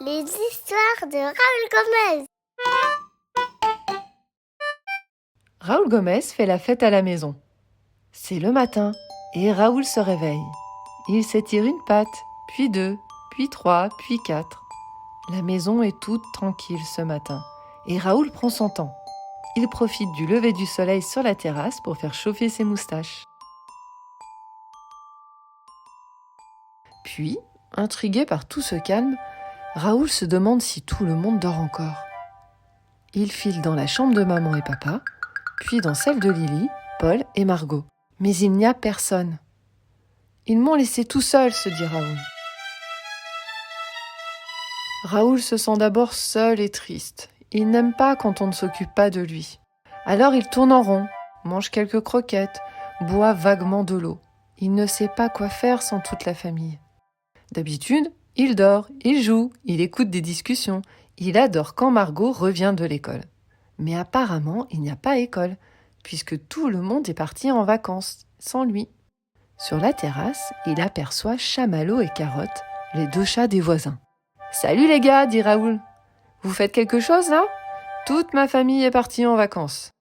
Les histoires de Raoul Gomez. Raoul Gomez fait la fête à la maison. C'est le matin et Raoul se réveille. Il s'étire une patte, puis deux, puis trois, puis quatre. La maison est toute tranquille ce matin et Raoul prend son temps. Il profite du lever du soleil sur la terrasse pour faire chauffer ses moustaches. Puis, intrigué par tout ce calme, Raoul se demande si tout le monde dort encore. Il file dans la chambre de maman et papa, puis dans celle de Lily, Paul et Margot. Mais il n'y a personne. Ils m'ont laissé tout seul, se dit Raoul. Raoul se sent d'abord seul et triste. Il n'aime pas quand on ne s'occupe pas de lui. Alors il tourne en rond, mange quelques croquettes, boit vaguement de l'eau. Il ne sait pas quoi faire sans toute la famille. D'habitude, il dort, il joue, il écoute des discussions. Il adore quand Margot revient de l'école. Mais apparemment, il n'y a pas école, puisque tout le monde est parti en vacances, sans lui. Sur la terrasse, il aperçoit Chamallow et Carotte, les deux chats des voisins. « Salut les gars !» dit Raoul. « Vous faites quelque chose là ? Toute ma famille est partie en vacances. »«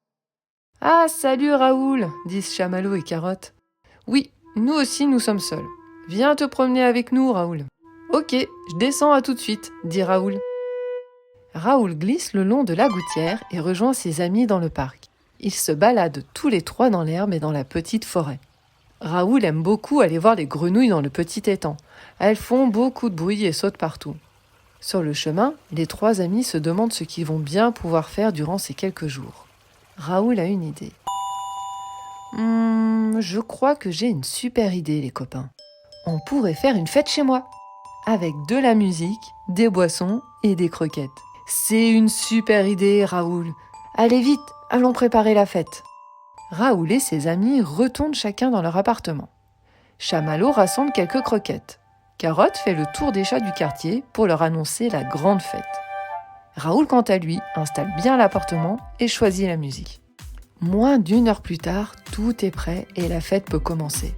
Ah, salut Raoul !» disent Chamallow et Carotte. « Oui, nous aussi nous sommes seuls. Viens te promener avec nous, Raoul. »« Ok, je descends à tout de suite, » dit Raoul. Raoul glisse le long de la gouttière et rejoint ses amis dans le parc. Ils se baladent tous les trois dans l'herbe et dans la petite forêt. Raoul aime beaucoup aller voir les grenouilles dans le petit étang. Elles font beaucoup de bruit et sautent partout. Sur le chemin, les trois amis se demandent ce qu'ils vont bien pouvoir faire durant ces quelques jours. Raoul a une idée. Je crois que j'ai une super idée, les copains. On pourrait faire une fête chez moi, avec de la musique, des boissons et des croquettes. C'est une super idée, Raoul. Allez vite, allons préparer la fête. Raoul et ses amis retournent chacun dans leur appartement. Chamallow rassemble quelques croquettes. Carotte fait le tour des chats du quartier pour leur annoncer la grande fête. Raoul, quant à lui, installe bien l'appartement et choisit la musique. Moins d'1 heure plus tard, tout est prêt et la fête peut commencer.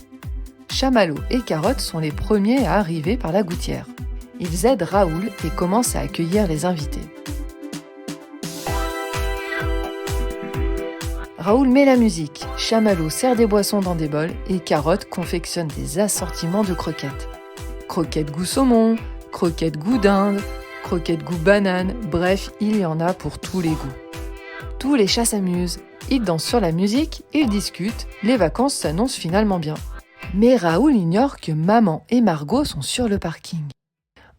Chamallow et Carotte sont les premiers à arriver par la gouttière. Ils aident Raoul et commencent à accueillir les invités. Raoul met la musique, Chamallow sert des boissons dans des bols et Carotte confectionne des assortiments de croquettes. Croquettes goût saumon, croquettes goût dinde, croquettes goût banane, bref, il y en a pour tous les goûts. Tous les chats s'amusent, ils dansent sur la musique, ils discutent, les vacances s'annoncent finalement bien. Mais Raoul ignore que maman et Margot sont sur le parking.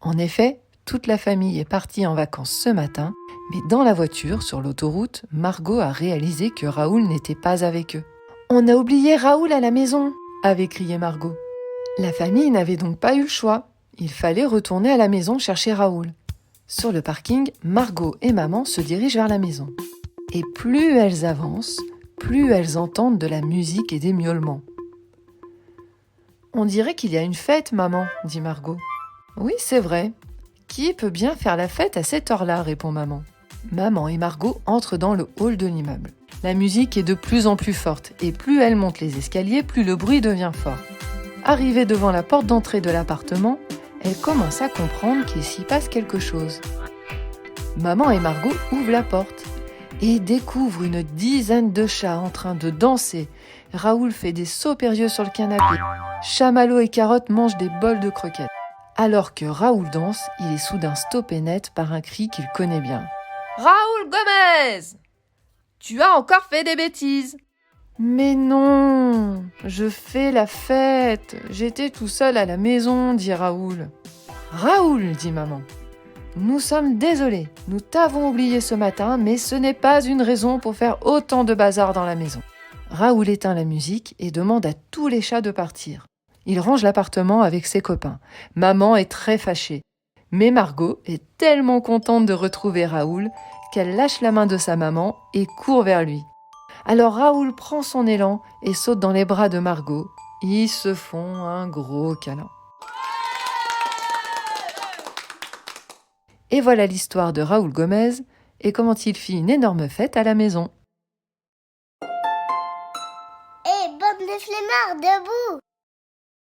En effet, toute la famille est partie en vacances ce matin, mais dans la voiture, sur l'autoroute, Margot a réalisé que Raoul n'était pas avec eux. « On a oublié Raoul à la maison !» avait crié Margot. La famille n'avait donc pas eu le choix. Il fallait retourner à la maison chercher Raoul. Sur le parking, Margot et maman se dirigent vers la maison. Et plus elles avancent, plus elles entendent de la musique et des miaulements. « On dirait qu'il y a une fête, maman, » dit Margot. « Oui, c'est vrai. Qui peut bien faire la fête à cette heure-là » répond maman. Maman et Margot entrent dans le hall de l'immeuble. La musique est de plus en plus forte et plus elle monte les escaliers, plus le bruit devient fort. Arrivée devant la porte d'entrée de l'appartement, elle commence à comprendre qu'il s'y passe quelque chose. Maman et Margot ouvrent la porte et découvrent une dizaine de chats en train de danser. Raoul fait des sauts périlleux sur le canapé. Chamallow et Carotte mangent des bols de croquettes. Alors que Raoul danse, il est soudain stoppé net par un cri qu'il connaît bien. « Raoul Gomez ! Tu as encore fait des bêtises !»« Mais non, je fais la fête. J'étais tout seul à la maison, » dit Raoul. « Raoul, » dit maman. « Nous sommes désolés. Nous t'avons oublié ce matin, mais ce n'est pas une raison pour faire autant de bazar dans la maison. » Raoul éteint la musique et demande à tous les chats de partir. Il range l'appartement avec ses copains. Maman est très fâchée. Mais Margot est tellement contente de retrouver Raoul qu'elle lâche la main de sa maman et court vers lui. Alors Raoul prend son élan et saute dans les bras de Margot. Ils se font un gros câlin. Et voilà l'histoire de Raoul Gomez et comment il fit une énorme fête à la maison. Bande de flemmards, debout !